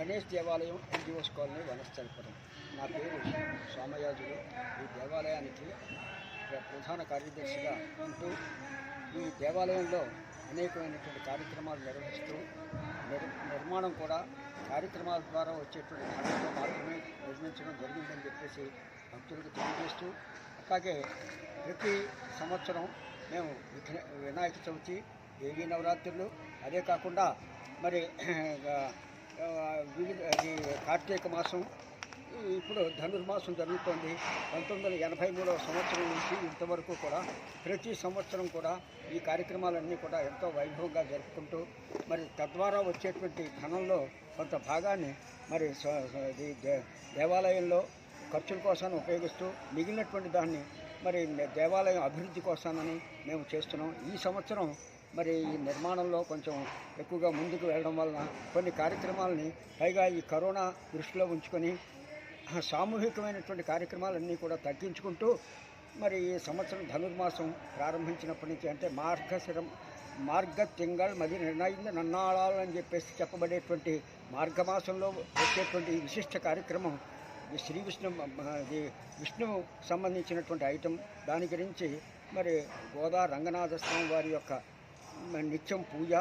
గణేష్ దేవాలయం NGOs colony Vanasthalipuram. నా పేరు సోమయాజులు. ఈ దేవాలయానికి ప్రధాన కార్యదర్శిగా ఉంటూ ఈ దేవాలయంలో అనేకమైనటువంటి కార్యక్రమాలు నిర్వహిస్తూ నిర్మాణం కూడా కార్యక్రమాల ద్వారా వచ్చేటువంటి ధనంతో మాత్రమే నిర్మించడం జరిగిందని చెప్పేసి భక్తులకు తెలియజేస్తూ, అలాగే ప్రతి సంవత్సరం మేము వినాయక చవితి, దేవీ నవరాత్రులు, అదే కాకుండా మరి వివిధ కార్తీక మాసం, ఇప్పుడు ధనుర్మాసం జరుగుతోంది. 1983వ సంవత్సరం నుంచి ఇంతవరకు కూడా ప్రతి సంవత్సరం కూడా ఈ కార్యక్రమాలన్నీ కూడా ఎంతో వైభవంగా జరుపుకుంటూ మరి తద్వారా వచ్చేటువంటి ధనంలో కొంత భాగాన్ని మరి దేవాలయంలో ఖర్చుల కోసాన్ని ఉపయోగిస్తూ మిగిలినటువంటి దాన్ని మరి దేవాలయం అభివృద్ధి కోసానని మేము చేస్తున్నాం. ఈ సంవత్సరం మరి ఈ నిర్మాణంలో కొంచెం ఎక్కువగా ముందుకు వెళ్ళడం వలన కొన్ని కార్యక్రమాలని, పైగా ఈ కరోనా దృష్టిలో ఉంచుకొని సామూహికమైనటువంటి కార్యక్రమాలన్నీ కూడా తగ్గించుకుంటూ మరి ఈ సంవత్సరం ధనుర్మాసం ప్రారంభించినప్పటి నుంచి, అంటే మార్గ తింగళ్ మది నిర్ణయింది నన్నాళాలు అని చెప్పేసి చెప్పబడేటువంటి మార్గమాసంలో వచ్చేటువంటి విశిష్ట కార్యక్రమం శ్రీ విష్ణువు సంబంధించినటువంటి ఐటెం. దాని గురించి మరి గోదా రంగనాథ స్వామి వారి యొక్క నిత్యం పూజ,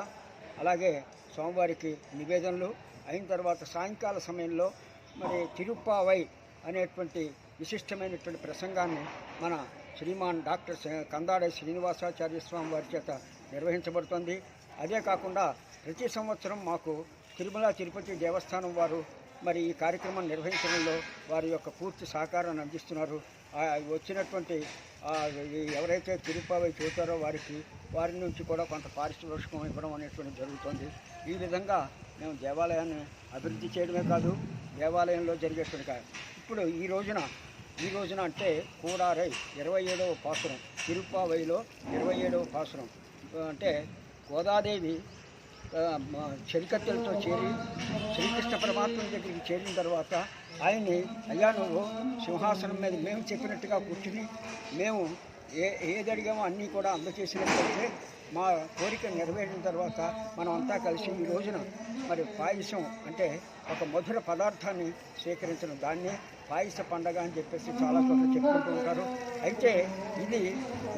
అలాగే స్వామివారికి నివేదనలు అయిన తర్వాత సాయంకాల సమయంలో మరి తిరుప్పావై అనేటువంటి విశిష్టమైనటువంటి ప్రసంగాన్ని మన శ్రీమాన్ డాక్టర్ కందాడే శ్రీనివాసాచార్య స్వామి వారి చేత నిర్వహించబడుతుంది. అదే కాకుండా ప్రతి సంవత్సరం మాకు తిరుమల తిరుపతి దేవస్థానం వారు మరి ఈ కార్యక్రమం నిర్వహించడంలో వారి యొక్క పూర్తి సహకారాన్ని అందిస్తున్నారు. వచ్చినటువంటి ఎవరైతే తిరుప్పావై చూస్తారో వారి నుంచి కూడా కొంత పారితోషికం ఇవ్వడం అనేటువంటి జరుగుతుంది. ఈ విధంగా మేము దేవాలయాన్ని అభివృద్ధి చేయడమే కాదు, దేవాలయంలో జరిగేటువంటి ఇప్పుడు ఈ రోజున అంటే కూడారై 27వ పాసురం, తిరుప్పావైలో 27వ పాసురం, అంటే గోదాదేవి చెరికత్తెలతో చేరి శ్రీకృష్ణ పరమాత్మ దగ్గరికి చేరిన తర్వాత ఆయన్ని, అయ్యా నువ్వు సింహాసనం మీద మేము చెప్పినట్టుగా కూర్చుని మేము ఏది అడిగామో అన్నీ కూడా అందజేసినట్లయితే మా కోరిక నెరవేరిన తర్వాత మనం అంతా కలిసి ఈ రోజున మరి పాయసం, అంటే ఒక మధుర పదార్థాన్ని స్వీకరించడం, దాన్నే పాయస పండగ అని చెప్పేసి చాలా చోట్ల చెప్పుకుంటూ ఉంటారు. అయితే ఇది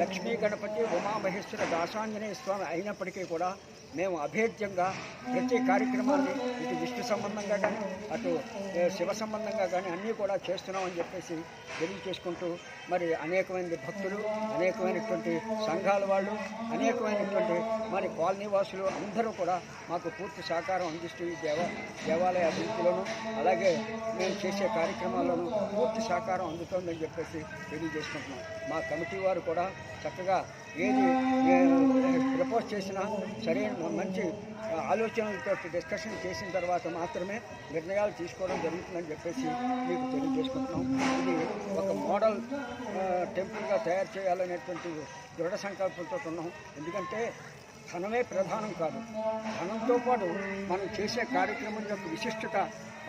లక్ష్మీ గణపతి ఉమామహేశ్వర దాసాంజనేయ స్వామి అయినప్పటికీ కూడా మేము అభేద్యంగా ప్రతి కార్యక్రమాన్ని ఇటు విష్ణు సంబంధంగా కానీ అటు శివ సంబంధంగా కానీ అన్నీ కూడా చేస్తున్నామని చెప్పేసి తెలియచేసుకుంటూ, మరి అనేకమైన భక్తులు, అనేకమైనటువంటి సంఘాల వాళ్ళు, అనేకమైనటువంటి మరి కాలనీ వాసులు అందరూ కూడా మాకు పూర్తి సహకారం అందిస్తూ ఈ దేవాలయ అభివృద్ధిలోనూ అలాగే మేము చేసే కార్యక్రమాల్లోనూ పూర్తి సహకారం అందుతోందని చెప్పేసి తెలియజేసుకుంటున్నాం. మా కమిటీ వారు కూడా చక్కగా ఏది ప్రపోజ్ చేసినా సరైన మంచి ఆలోచనలతో డిస్కషన్ చేసిన తర్వాత మాత్రమే నిర్ణయాలు తీసుకోవడం జరుగుతుందని చెప్పేసి మీకు తెలియజేసుకుంటున్నాం. ఇది ఒక మోడల్ టెంపుల్గా తయారు చేయాలనేటువంటి దృఢ సంకల్పంతో ఉన్నాం. ఎందుకంటే ధనమే ప్రధానం కాదు, ధనంతో పాటు మనం చేసే కార్యక్రమం యొక్క విశిష్టత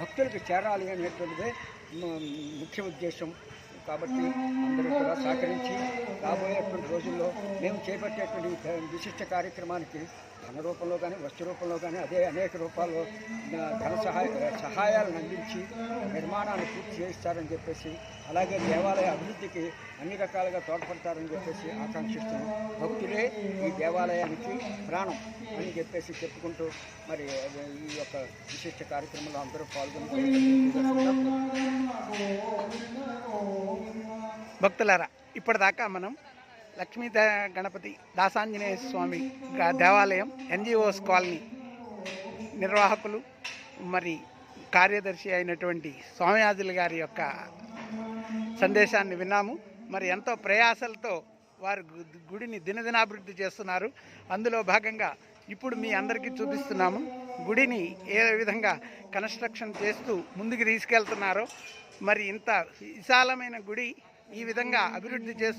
భక్తులకు చేరాలి అనేటువంటిదే ముఖ్య ఉద్దేశం. కాబట్టి అందరూ కూడా సహకరించి రాబోయేటువంటి రోజుల్లో మేము చేపట్టేటువంటి విశిష్ట కార్యక్రమానికి ధన రూపంలో కానీ వస్తు రూపంలో కానీ అదే అనేక రూపాల్లో ధన సహాయాలను అందించి నిర్మాణాన్ని పూర్తి చేయిస్తారని చెప్పేసి, అలాగే దేవాలయ అభివృద్ధికి అన్ని రకాలుగా తోడ్పడతారని చెప్పేసి ఆకాంక్షిస్తున్నాం. భక్తులే ఈ దేవాలయానికి ప్రాణం అని చెప్పేసి చెప్పుకుంటూ మరి ఈ యొక్క విశిష్ట కార్యక్రమంలో అందరూ పాల్గొని భక్తులారా, ఇప్పటిదాకా మనం లక్ష్మీ గణపతి దాసాంజనేయ స్వామి దేవాలయం ఎన్జిఓస్ కాలనీ నిర్వాహకులు మరి కార్యదర్శి అయినటువంటి సోమయాజులు గారి యొక్క సందేశాన్ని విన్నాము. మరి ఎంతో ప్రయాసలతో వారు గుడిని దినదినాభివృద్ధి చేస్తున్నారు. అందులో భాగంగా ఇప్పుడు మీ అందరికీ చూపిస్తున్నాము గుడిని ఏ విధంగా కన్స్ట్రక్షన్ చేస్తూ ముందుకు తీసుకెళ్తున్నారో. మరి ఇంత విశాలమైన గుడి ఈ విధంగా అభివృద్ధి చేస్తూ